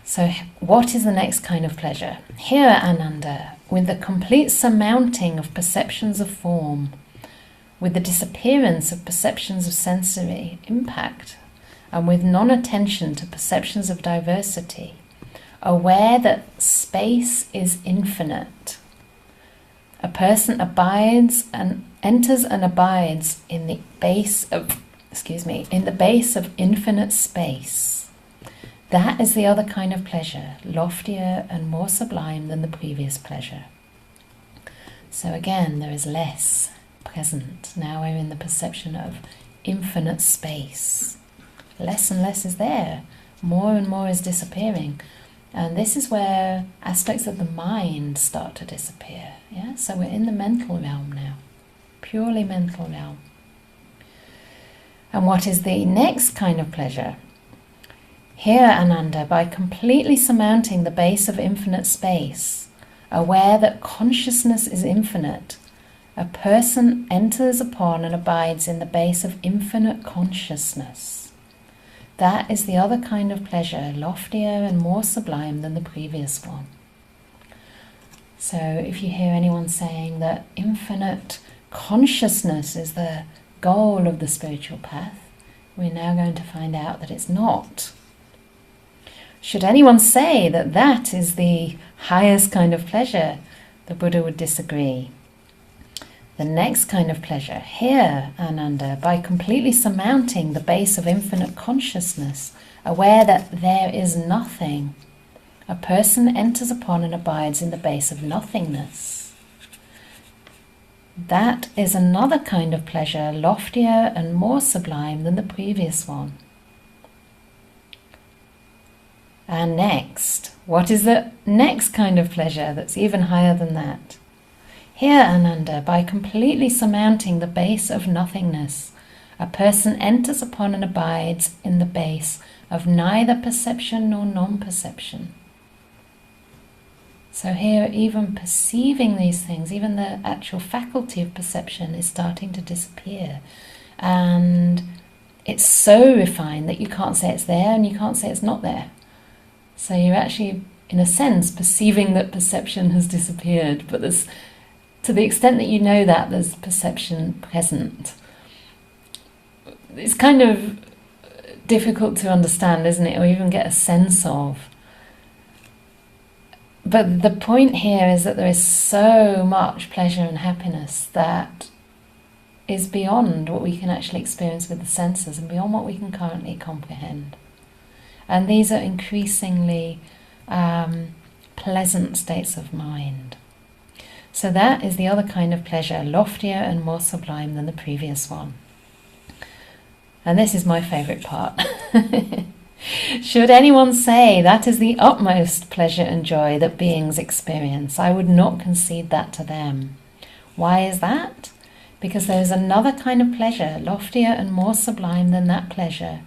So what is the next kind of pleasure? Here, Ananda, with the complete surmounting of perceptions of form, with the disappearance of perceptions of sensory impact, and with non-attention to perceptions of diversity, aware that space is infinite, a person abides and enters and abides in the base of, in the base of infinite space. That is the other kind of pleasure, loftier and more sublime than the previous pleasure. So again, there is less present. Now we're in the perception of infinite space. Less and less is there. More and more is disappearing. And this is where aspects of the mind start to disappear. Yeah? So we're in the mental realm now. Purely mental realm. And what is the next kind of pleasure? Here, Ananda, by completely surmounting the base of infinite space, aware that consciousness is infinite, a person enters upon and abides in the base of infinite consciousness. That is the other kind of pleasure, loftier and more sublime than the previous one. So if you hear anyone saying that infinite consciousness is the goal of the spiritual path, we're now going to find out that it's not. Should anyone say that that is the highest kind of pleasure, the Buddha would disagree. The next kind of pleasure, here, Ananda, by completely surmounting the base of infinite consciousness, aware that there is nothing, a person enters upon and abides in the base of nothingness. That is another kind of pleasure, loftier and more sublime than the previous one. And next, what is the next kind of pleasure that's even higher than that? Here, Ananda, by completely surmounting the base of nothingness, a person enters upon and abides in the base of neither perception nor non-perception. So here, even perceiving these things, even the actual faculty of perception is starting to disappear. And it's so refined that you can't say it's there and you can't say it's not there. So you're actually, in a sense, perceiving that perception has disappeared, but there's, to the extent that you know that, there's perception present. It's kind of difficult to understand, isn't it, or even get a sense of. But the point here is that there is so much pleasure and happiness that is beyond what we can actually experience with the senses and beyond what we can currently comprehend. And these are increasingly pleasant states of mind. So that is the other kind of pleasure, loftier and more sublime than the previous one. And this is my favourite part. Should anyone say that is the utmost pleasure and joy that beings experience, I would not concede that to them. Why is that? Because there is another kind of pleasure, loftier and more sublime than that pleasure.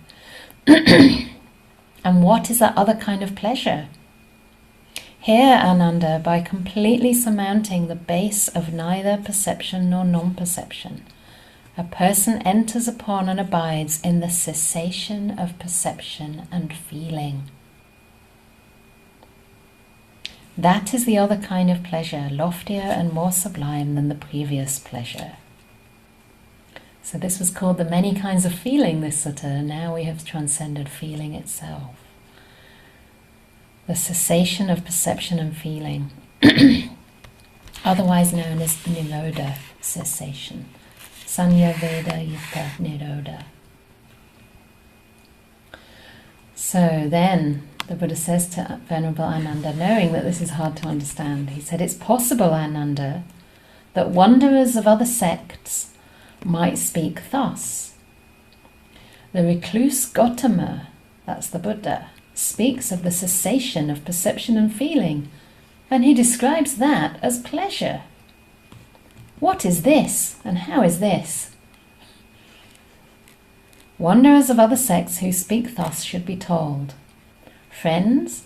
And what is that other kind of pleasure? Here, Ananda, by completely surmounting the base of neither perception nor non-perception, a person enters upon and abides in the cessation of perception and feeling. That is the other kind of pleasure, loftier and more sublime than the previous pleasure. So this was called the many kinds of feeling, this sutta, and now we have transcended feeling itself. The cessation of perception and feeling, otherwise known as nirodha, cessation. Sanya Veda Yutta Nirodha. So then the Buddha says to Venerable Ananda, knowing that this is hard to understand, he said, it's possible, Ananda, that wanderers of other sects might speak thus. The recluse Gautama, that's the Buddha, speaks of the cessation of perception and feeling, and he describes that as pleasure. What is this, and how is this? Wanderers of other sects who speak thus should be told, friends,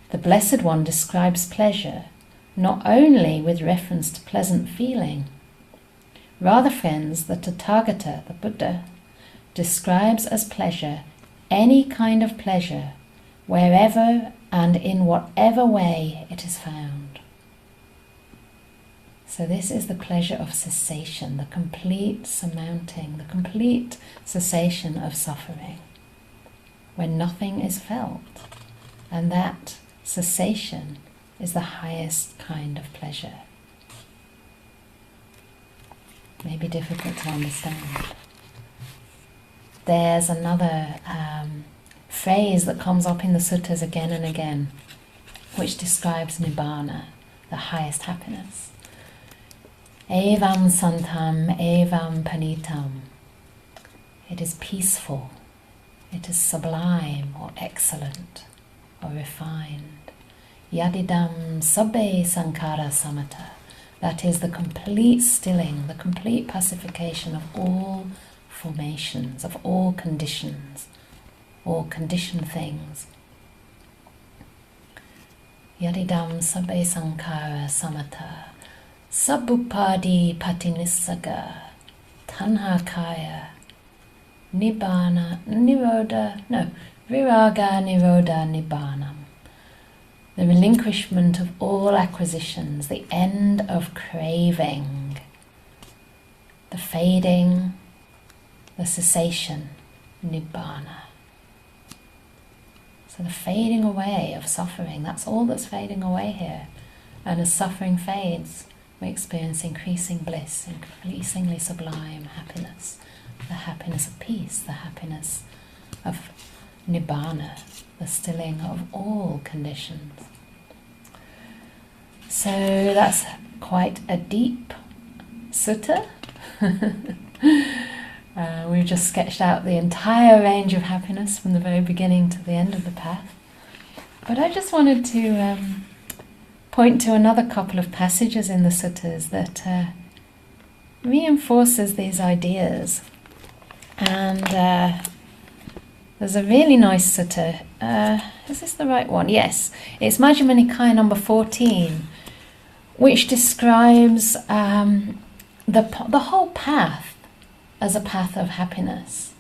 the Blessed One describes pleasure not only with reference to pleasant feeling. Rather, friends, the Tathagata, the Buddha, describes as pleasure any kind of pleasure, wherever and in whatever way it is found. So this is the pleasure of cessation, the complete surmounting, the complete cessation of suffering, when nothing is felt. And that cessation is the highest kind of pleasure. Maybe difficult to understand. There's another phrase that comes up in the suttas again and again, which describes nibbana, the highest happiness. Evam santam, evam panitam. It is peaceful, it is sublime or excellent or refined. Yadidam sabbe sankara samata. That is the complete stilling, the complete pacification of all formations, of all conditions, all conditioned things. Yadidam sabbe sankara samata. Sabupadi patinissaga. Tanha kaya. Nibbana, nirodha, no, viraga nirodha nibbanam. The relinquishment of all acquisitions, the end of craving, the fading, the cessation, nibbana. So the fading away of suffering, that's all that's fading away here. And as suffering fades, we experience increasing bliss, increasingly sublime happiness, the happiness of peace, the happiness of nibbana, the stilling of all conditions. So that's quite a deep sutta. We've just sketched out the entire range of happiness from the very beginning to the end of the path. But I just wanted to point to another couple of passages in the suttas that reinforces these ideas. And there's a really nice sutta. Is this the right one? Yes. It's Majjhima Nikaya number 14, which describes the whole path as a path of happiness.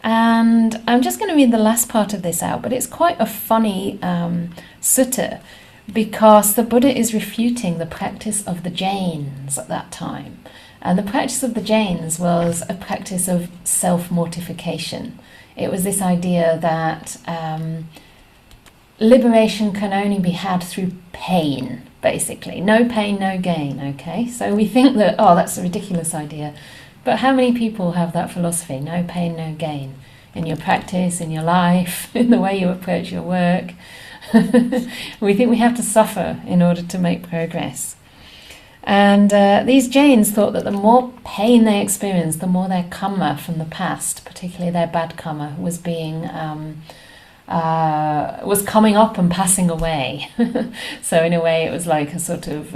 And I'm just going to read the last part of this out, but it's quite a funny sutta, because the Buddha is refuting the practice of the Jains at that time. And the practice of the Jains was a practice of self-mortification. It was this idea that liberation can only be had through pain, basically. No pain, no gain, okay? So we think that, oh, that's a ridiculous idea. But how many people have that philosophy? No pain, no gain. In your practice, in your life, in the way you approach your work. We think we have to suffer in order to make progress. And these Jains thought that the more pain they experienced, the more their karma from the past, particularly their bad karma, was coming up and passing away. So in a way it was like a sort of,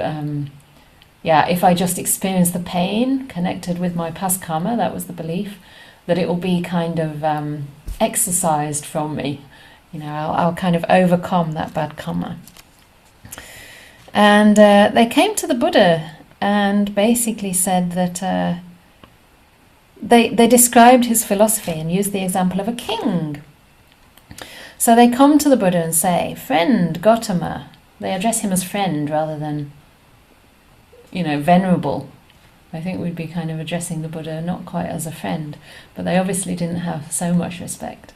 if I just experience the pain connected with my past karma, that was the belief, that it will be kind of exorcised from me. You know, I'll kind of overcome that bad karma. And they came to the Buddha and basically said that they described his philosophy and used the example of a king. So they come to the Buddha and say, "Friend Gautama," they address him as friend rather than, venerable I think we'd be kind of addressing the Buddha not quite as a friend, but they obviously didn't have so much respect.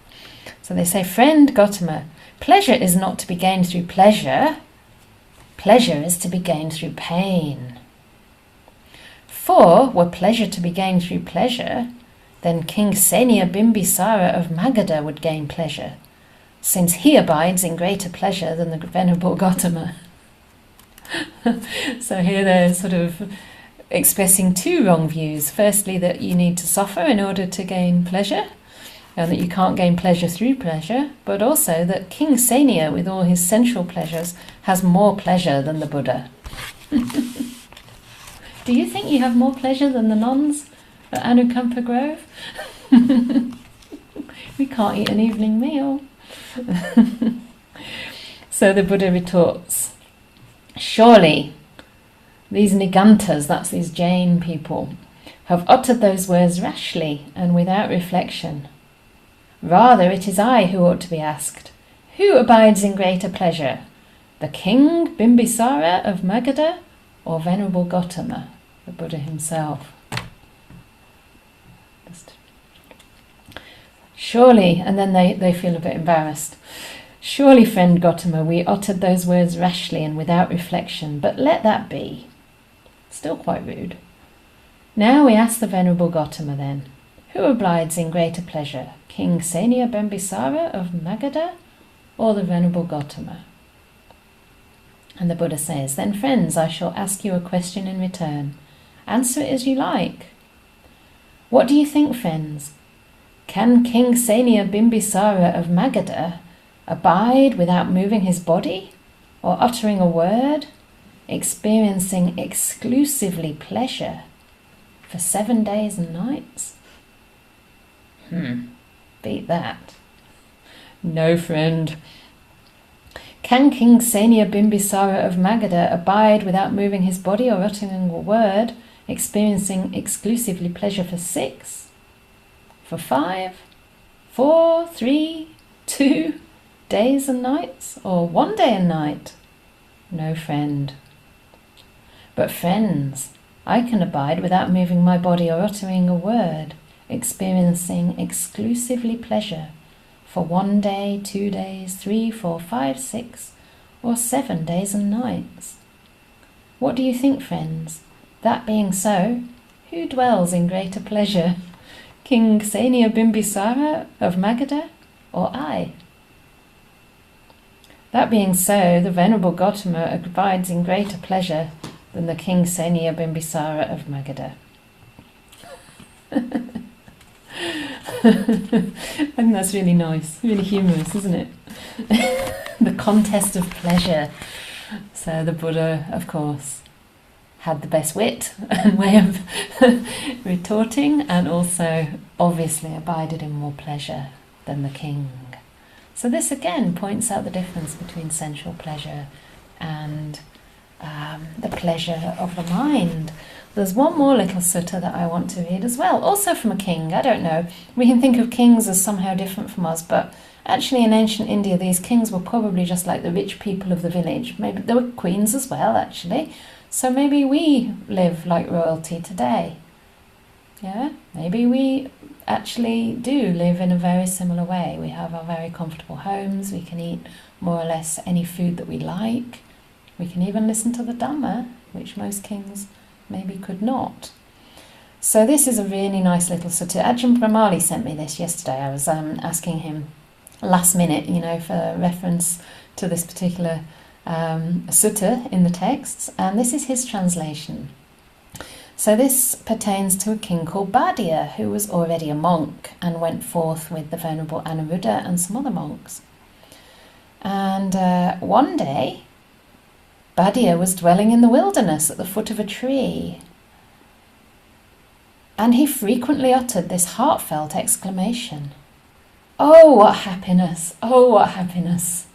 So they say, friend Gautama, pleasure is not to be gained through pleasure. Pleasure is to be gained through pain. For were pleasure to be gained through pleasure, then King Senia Bimbisara of Magadha would gain pleasure, since he abides in greater pleasure than the Venerable Gautama. So here they're sort of expressing two wrong views. Firstly, that you need to suffer in order to gain pleasure, and that you can't gain pleasure through pleasure, but also that King Senia, with all his sensual pleasures, has more pleasure than the Buddha. Do you think you have more pleasure than the nuns at Anukampa Grove? We can't eat an evening meal. So the Buddha retorts, surely these Nigantas, that's these Jain people, have uttered those words rashly and without reflection. Rather, it is I who ought to be asked, who abides in greater pleasure, the king Bimbisara of Magadha or Venerable Gautama, the Buddha himself? Surely, and then they feel a bit embarrassed. Surely, friend Gautama, we uttered those words rashly and without reflection, but let that be. Still quite rude. Now we ask the Venerable Gautama then, who abides in greater pleasure, King Senia Bimbisara of Magadha or the Venerable Gautama? And the Buddha says, then friends, I shall ask you a question in return. Answer it as you like. What do you think, friends? Can King Senia Bimbisara of Magadha abide without moving his body or uttering a word, experiencing exclusively pleasure for 7 days and nights? Beat that. No, friend. Can King Senia Bimbisara of Magadha abide without moving his body or uttering a word, experiencing exclusively pleasure for 6, for 5, 4, 3, 2 days and nights, or 1 day and night? No, friend. But friends, I can abide without moving my body or uttering a word, experiencing exclusively pleasure for 1 day, 2 days, 3, 4, 5, 6, or 7 days and nights. What do you think, friends? That being so, who dwells in greater pleasure, King Senia Bimbisara of Magadha or I? That being so, the Venerable Gautama abides in greater pleasure than the King Senia Bimbisara of Magadha. I think that's really nice, really humorous, isn't it? The contest of pleasure. So the Buddha, of course, had the best wit and way of retorting, and also obviously abided in more pleasure than the king. So this again points out the difference between sensual pleasure and the pleasure of the mind. There's one more little sutta that I want to read as well, also from a king. I don't know, we can think of kings as somehow different from us, but actually in ancient India these kings were probably just like the rich people of the village. Maybe there were queens as well, actually. So maybe we live like royalty today. Yeah, maybe we actually do live in a very similar way. We have our very comfortable homes, we can eat more or less any food that we like. We can even listen to the Dhamma, which most kings maybe could not. So this is a really nice little sutta. Ajahn Brahmali sent me this yesterday. I was asking him last minute, for reference to this particular sutta in the texts, and this is his translation. So this pertains to a king called Bhadia, who was already a monk and went forth with the Venerable Anuruddha and some other monks. And one day, Bhadia was dwelling in the wilderness at the foot of a tree, and he frequently uttered this heartfelt exclamation, "Oh, what happiness! Oh, what happiness!"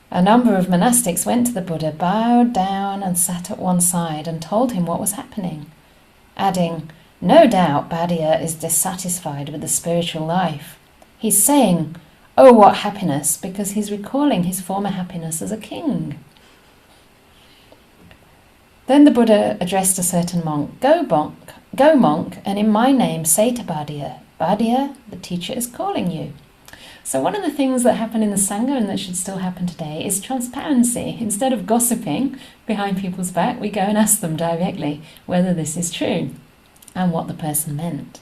A number of monastics went to the Buddha, bowed down and sat at one side and told him what was happening, adding, "No doubt Bhadia is dissatisfied with the spiritual life. He's saying, 'Oh, what happiness,' because he's recalling his former happiness as a king." Then the Buddha addressed a certain monk, go monk, and in my name say to Bhadia, Bhadia, the teacher is calling you. So one of the things that happened in the Sangha and that should still happen today is transparency. Instead of gossiping behind people's back, we go and ask them directly whether this is true and what the person meant.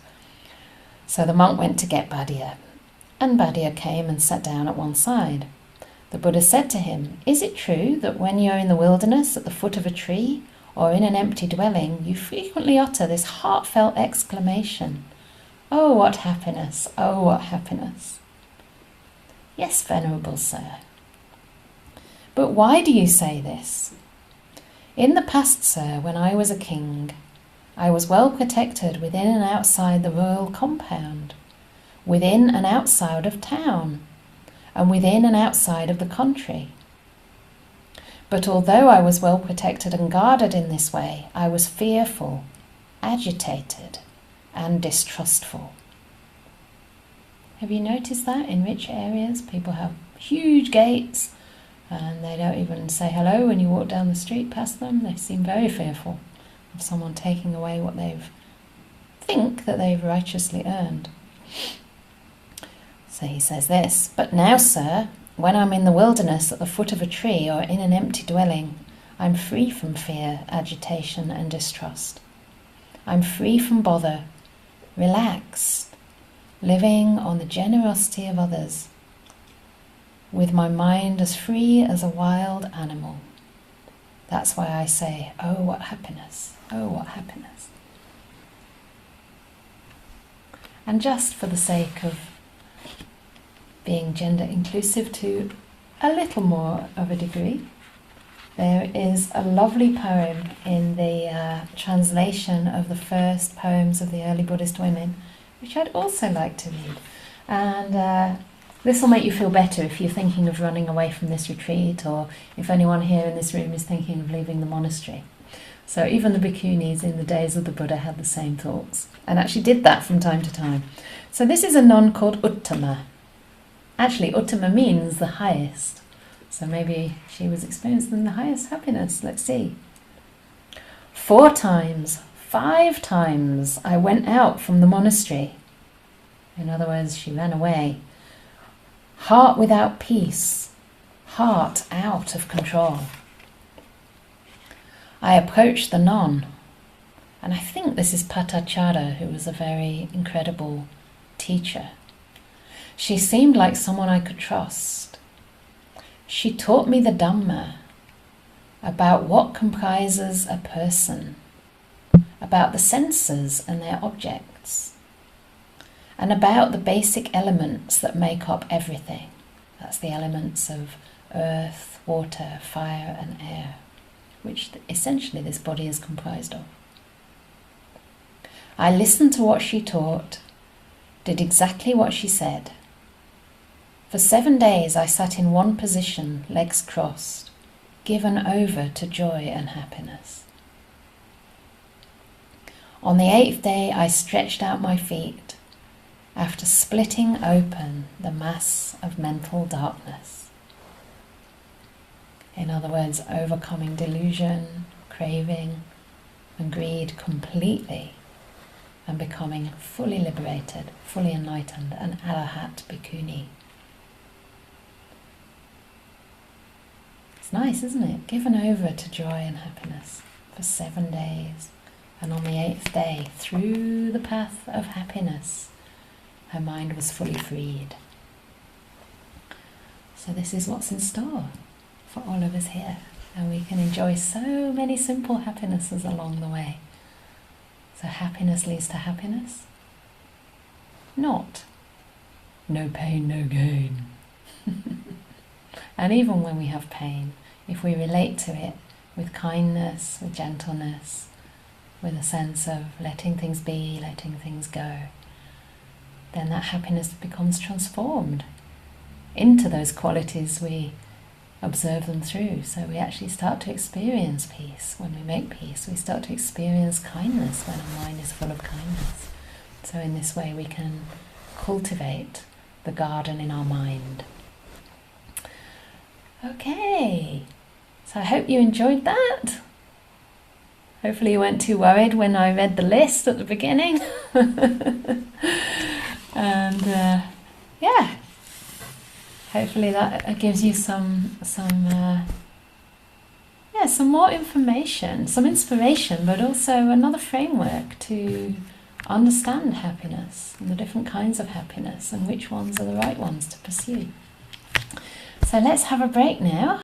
So the monk went to get Bhadia, and Bhadia came and sat down at one side. The Buddha said to him, is it true that when you're in the wilderness at the foot of a tree or in an empty dwelling, you frequently utter this heartfelt exclamation, oh, what happiness, oh, what happiness? Yes, Venerable Sir. But why do you say this? In the past, sir, when I was a king, I was well protected within and outside the royal compound, within and outside of town, and within and outside of the country. But although I was well protected and guarded in this way, I was fearful, agitated, and distrustful. Have you noticed that in rich areas? People have huge gates and they don't even say hello when you walk down the street past them. They seem very fearful of someone taking away what think that they've righteously earned. So he says this, but now, sir, when I'm in the wilderness at the foot of a tree or in an empty dwelling, I'm free from fear, agitation and distrust. I'm free from bother, relaxed, living on the generosity of others, with my mind as free as a wild animal. That's why I say, oh, what happiness, oh, what happiness. And just for the sake of being gender inclusive to a little more of a degree, there is a lovely poem in the translation of the first poems of the early Buddhist women, which I'd also like to read. And this will make you feel better if you're thinking of running away from this retreat, or if anyone here in this room is thinking of leaving the monastery. So even the bhikkhunis in the days of the Buddha had the same thoughts, and actually did that from time to time. So this is a nun called Uttama. Actually, Uttama means the highest. So maybe she was experiencing the highest happiness. Let's see. 4 times, 5 times I went out from the monastery. In other words, she ran away. Heart without peace, heart out of control. I approached the nun, and I think this is Patachara, who was a very incredible teacher. She seemed like someone I could trust. She taught me the Dhamma, about what comprises a person, about the senses and their objects, and about the basic elements that make up everything. That's the elements of earth, water, fire and air, which essentially this body is comprised of. I listened to what she taught, did exactly what she said. For 7 days I sat in one position, legs crossed, given over to joy and happiness. On the 8th day I stretched out my feet, after splitting open the mass of mental darkness. In other words, overcoming delusion, craving, and greed completely, and becoming fully liberated, fully enlightened, an Arahat Bhikkhuni. It's nice, isn't it? Given over to joy and happiness for 7 days, and on the 8th day, through the path of happiness, her mind was fully freed. So this is what's in store for all of us here, and we can enjoy so many simple happinesses along the way. So happiness leads to happiness? Not. No pain, no gain. And even when we have pain, if we relate to it with kindness, with gentleness, with a sense of letting things be, letting things go, then that happiness becomes transformed into those qualities we observe them through. So we actually start to experience peace. When we make peace, we start to experience kindness when our mind is full of kindness. So in this way we can cultivate the garden in our mind. Okay, so I hope you enjoyed that. Hopefully you weren't too worried when I read the list at the beginning. And yeah, hopefully that gives you some more information, some inspiration, but also another framework to understand happiness and the different kinds of happiness and which ones are the right ones to pursue. So let's have a break now.